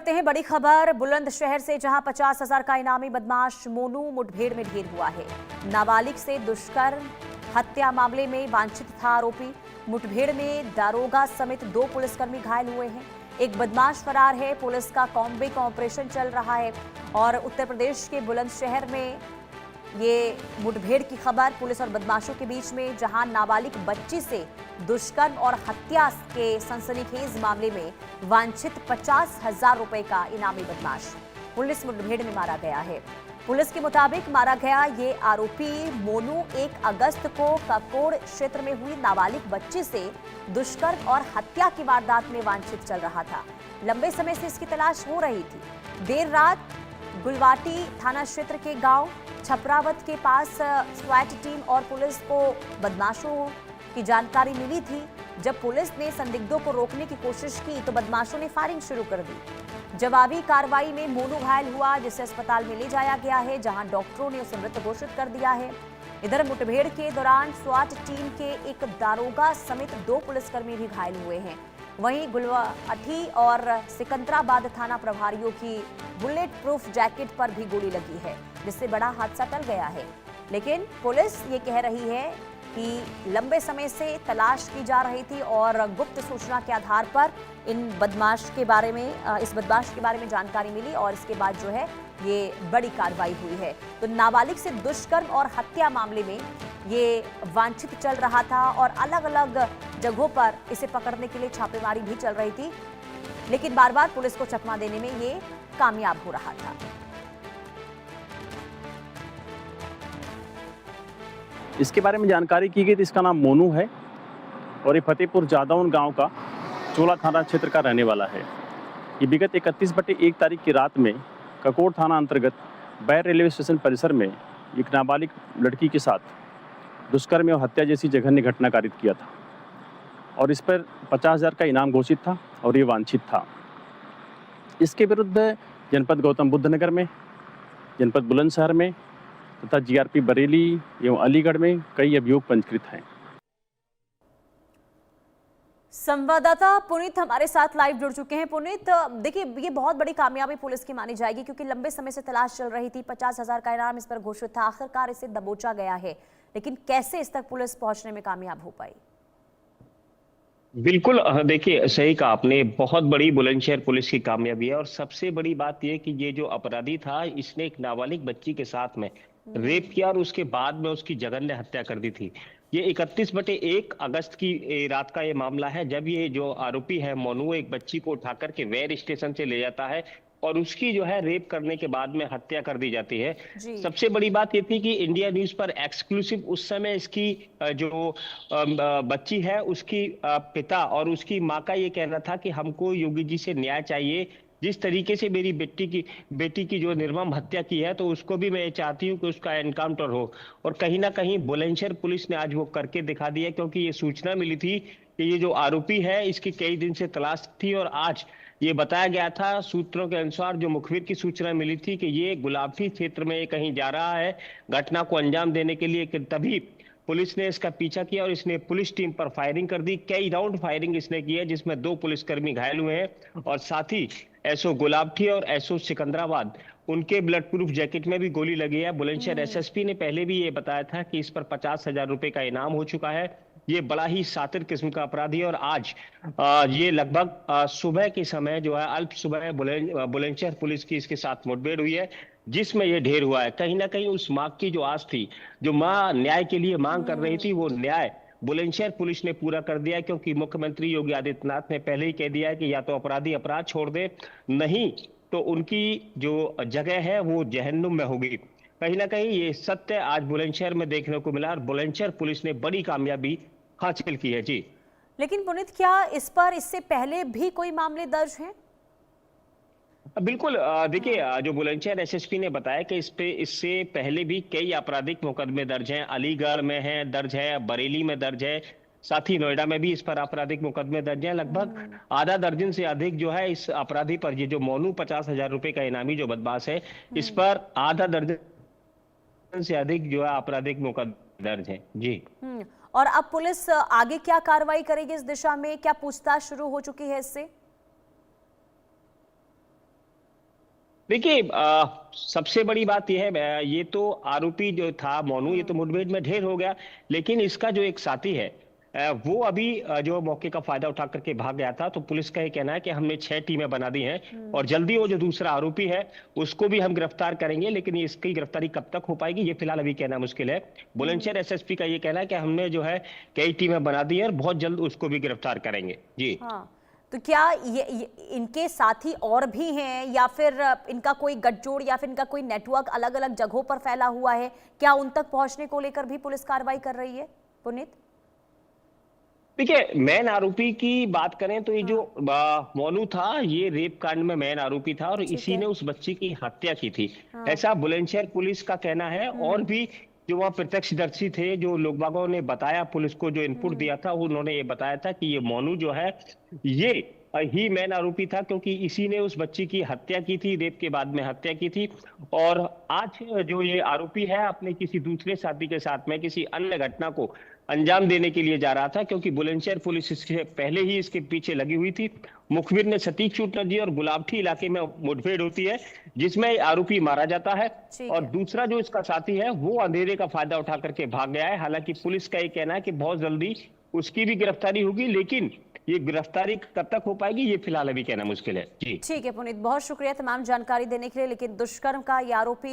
करते हैं बड़ी खबर बुलंदशहर से, जहां 50,000 का इनामी बदमाश मोनू मुठभेड़ में ढेर हुआ है। नाबालिग से दुष्कर्म हत्या मामले में वांछित था आरोपी। मुठभेड़ में दारोगा समेत 2 पुलिसकर्मी घायल हुए हैं। एक बदमाश फरार है। पुलिस का कॉम्बिंग ऑपरेशन चल रहा है और उत्तर प्रदेश के बुलंदशहर में ये मुठभेड़ की खबर पुलिस और बदमाशों के बीच में, जहां नाबालिग बच्ची से दुष्कर्म और हत्या के सनसनीखेज मामले में वांछित 50,000 रुपए का इनामी बदमाश पुलिस मुठभेड़ में मारा गया है। पुलिस के मुताबिक मारा गया ये आरोपी मोनू 1 अगस्त को ककोड़ क्षेत्र में हुई नाबालिग बच्ची से दुष्कर्म और हत्या की वारदात में वांछित चल रहा था। लंबे समय से इसकी तलाश हो रही थी। देर रात गुलवाटी थाना क्षेत्र के गांव छपरावत के पास स्वैट टीम और पुलिस को बदमाशों की जानकारी मिली थी। जब पुलिस ने संदिग्धों को रोकने की कोशिश की तो बदमाशों ने फायरिंग शुरू कर दी। जवाबी कार्रवाई में मोनू घायल हुआ, जिसे अस्पताल में ले जाया गया है, जहां डॉक्टरों ने उसे मृत घोषित कर दिया है। इधर मुठभेड़ के दौरान स्वाट टीम के एक दारोगा समेत 2 पुलिसकर्मी भी घायल हुए हैं। वहीं गुलवाटी और सिकंदराबाद थाना प्रभारियों की बुलेट प्रूफ जैकेट पर भी गोली लगी है, जिससे बड़ा हादसा टल गया है। लेकिन पुलिस ये कह रही है कि लंबे समय से तलाश की जा रही थी और गुप्त सूचना के आधार पर इस बदमाश के बारे में जानकारी मिली और इसके बाद जो है ये बड़ी कार्रवाई हुई है। तो नाबालिग से दुष्कर्म और हत्या मामले में ये वांछित चल रहा था और अलग अलग जगहों पर इसे पकड़ने के लिए छापेमारी भी चल रही थी, लेकिन बार बार पुलिस को चकमा देने में ये कामयाब हो रहा था। इसके बारे में जानकारी की गई थी। इसका नाम मोनू है और ये फतेहपुर जादौन गांव का चोला थाना क्षेत्र का रहने वाला है। ये विगत 31/1 तारीख की रात में ककोड़ थाना अंतर्गत बैर रेलवे स्टेशन परिसर में एक नाबालिग लड़की के साथ दुष्कर्म और हत्या जैसी जघन्य घटना कारित किया था और इस पर 50,000 का इनाम घोषित था और ये वांछित था। इसके विरुद्ध जनपद गौतम बुद्ध नगर में, जनपद बुलंदशहर में तथा जीआरपी बरेली एवं अलीगढ़ में कई अभियोग पंजीकृत हैं। संवाददाता पुनीत हमारे साथ लाइव जुड़ चुके हैं। पुनीत, देखिए ये बहुत बड़ी कामयाबी पुलिस की मानी जाएगी, क्योंकि लंबे समय से तलाश चल रही थी। 50,000 का इनाम इस पर घोषित था, आखिरकार इसे दबोचा गया है, लेकिन कैसे इस तक पुलिस पहुंचने में कामयाब हो पाई? बिल्कुल, देखिए सही कहा आपने, बहुत बड़ी बुलंदशहर पुलिस की कामयाबी है। और सबसे बड़ी बात यह कि ये जो अपराधी था, इसने एक नाबालिग बच्ची के साथ में रेप किया और उसके बाद में उसकी जघन्य हत्या कर दी थी। ये 31/1 अगस्त की रात का ये मामला है, जब ये जो आरोपी है मोनू एक बच्ची को उठाकर के वेर स्टेशन से ले जाता है और उसकी जो है रेप करने के बाद में हत्या कर दी जाती है। सबसे बड़ी बात ये थी कि इंडिया न्यूज पर एक्सक्लूसिव उस समय इसकी जो बच्ची है उसकी पिता और उसकी माँ का ये कहना था कि हमको योगी जी से न्याय चाहिए। जिस तरीके से मेरी बेटी की जो निर्मम हत्या की है, तो उसको भी मैं चाहती हूँ कि उसका एनकाउंटर हो। और कहीं ना कहीं बुलंदशहर पुलिस ने आज वो करके दिखा दिया, क्योंकि ये सूचना मिली थी कि ये जो आरोपी है इसकी कई दिन से तलाश थी और आज ये बताया गया था सूत्रों के अनुसार, जो मुखबिर की सूचना मिली थी कि ये गुलाबी क्षेत्र में कहीं जा रहा है घटना को अंजाम देने के लिए, तभी पुलिस ने इसका पीछा किया और इसने पुलिस टीम पर फायरिंग कर दी। कई राउंड फायरिंग इसने की है, जिसमें 2 पुलिसकर्मी घायल हुए हैं और साथ ही एसओ गुलाबटी और एसओ सिकंदराबाद उनके ब्लड प्रूफ जैकेट में भी गोली लगी है। बुलंदशहर एसएसपी ने पहले भी ये बताया था कि इस पर 50,000 रुपए का इनाम हो चुका है। ये बड़ा ही शातिर किस्म का अपराधी है और आज ये लगभग सुबह के समय जो है अल्प सुबह बुलंदशहर पुलिस की इसके साथ मुठभेड़ हुई है, जिसमें ये ढेर हुआ है। कहीं ना कहीं उस माँ की जो आस थी, जो माँ न्याय के लिए मांग कर रही थी, वो न्याय बुलंदशहर पुलिस ने पूरा कर दिया, क्योंकि मुख्यमंत्री योगी आदित्यनाथ ने पहले ही कह दिया है कि या तो अपराधी अपराध छोड़ दे, नहीं तो उनकी जो जगह है वो जहन्नुम में होगी। कहीं ना कहीं ये सत्य आज बुलंदशहर में देखने को मिला और बुलंदशहर पुलिस ने बड़ी कामयाबी हासिल की है। जी, लेकिन पुनीत, क्या इस पर इससे पहले भी कोई मामले दर्ज हैं? बिल्कुल, देखिए जो बुलंदशहर एसएसपी ने बताया कि इससे पहले भी कई आपराधिक मुकदमे दर्ज हैं। अलीगढ़ में है दर्ज है, बरेली में दर्ज है, साथ ही नोएडा में भी इस पर आपराधिक मुकदमे दर्ज हैं। लगभग आधा दर्जन से अधिक जो है इस अपराधी पर, ये जो मोनू 50,000 रुपए का इनामी जो बदमाश है, इस पर आधा दर्जन से अधिक जो है आपराधिक मुकदमे दर्ज है। जी, और अब पुलिस आगे क्या कार्रवाई करेगी इस दिशा में? क्या पूछताछ शुरू हो चुकी है इससे? देखिए, सबसे बड़ी बात यह है, ये तो आरोपी जो था मोनू, ये तो मुठभेड़ में ढेर हो गया, लेकिन इसका जो एक साथी है, वो अभी जो मौके का फायदा उठा करके भाग गया था। तो पुलिस का ये कहना है कि हमने 6 टीमें बना दी हैं और जल्दी वो जो दूसरा आरोपी है उसको भी हम गिरफ्तार करेंगे, लेकिन इसकी गिरफ्तारी कब तक हो पाएगी ये फिलहाल अभी कहना मुश्किल है। बुलंदशहर एसएसपी का ये कहना है कि हमने जो है कई टीमें बना दी हैं और बहुत जल्द उसको भी गिरफ्तार करेंगे। जी। हाँ, तो क्या ये इनके साथी और भी हैं या फिर इनका कोई गठजोड़ या फिर इनका कोई नेटवर्क अलग अलग जगहों पर फैला हुआ है? क्या उन तक पहुंचने को लेकर भी पुलिस कार्रवाई कर रही है पुनीत? देखिए, मेन आरोपी की बात करें तो ये जो मोनू था, ये रेप कांड में मेन आरोपी था और ठीक इसी है। ने उस बच्ची की हत्या की थी, हाँ। ऐसा बुलंदशहर पुलिस का कहना है। और भी जो वहाँ प्रत्यक्षदर्शी थे, जो लोग बागों ने बताया पुलिस को, जो इनपुट दिया था, उन्होंने ये बताया था कि ये मोनू जो है ये ही मेन आरोपी था, क्योंकि इसी ने उस बच्ची की हत्या की थी, रेप के बाद में हत्या की थी। और आज जो ये आरोपी है अपने किसी दूसरे साथी के साथ में किसी अन्य घटना को अंजाम देने के लिए जा रहा था, क्योंकि बुलंदशहर पुलिस इससे पहले ही इसके पीछे लगी हुई थी। मुखबिर ने सटीक सूचना दी और गुलाबठी इलाके में मुठभेड़ होती है जिसमें आरोपी मारा जाता है ठीक और है। दूसरा जो इसका साथी है वो अंधेरे का फायदा उठा करके भाग गया है। हालांकि पुलिस का ये कहना है कि बहुत जल्दी उसकी भी गिरफ्तारी होगी, लेकिन ये गिरफ्तारी कब तक हो पाएगी ये फिलहाल अभी कहना मुश्किल है। जी। ठीक है पुनीत, बहुत शुक्रिया तमाम जानकारी देने के लिए। लेकिन दुष्कर्म का ये आरोपी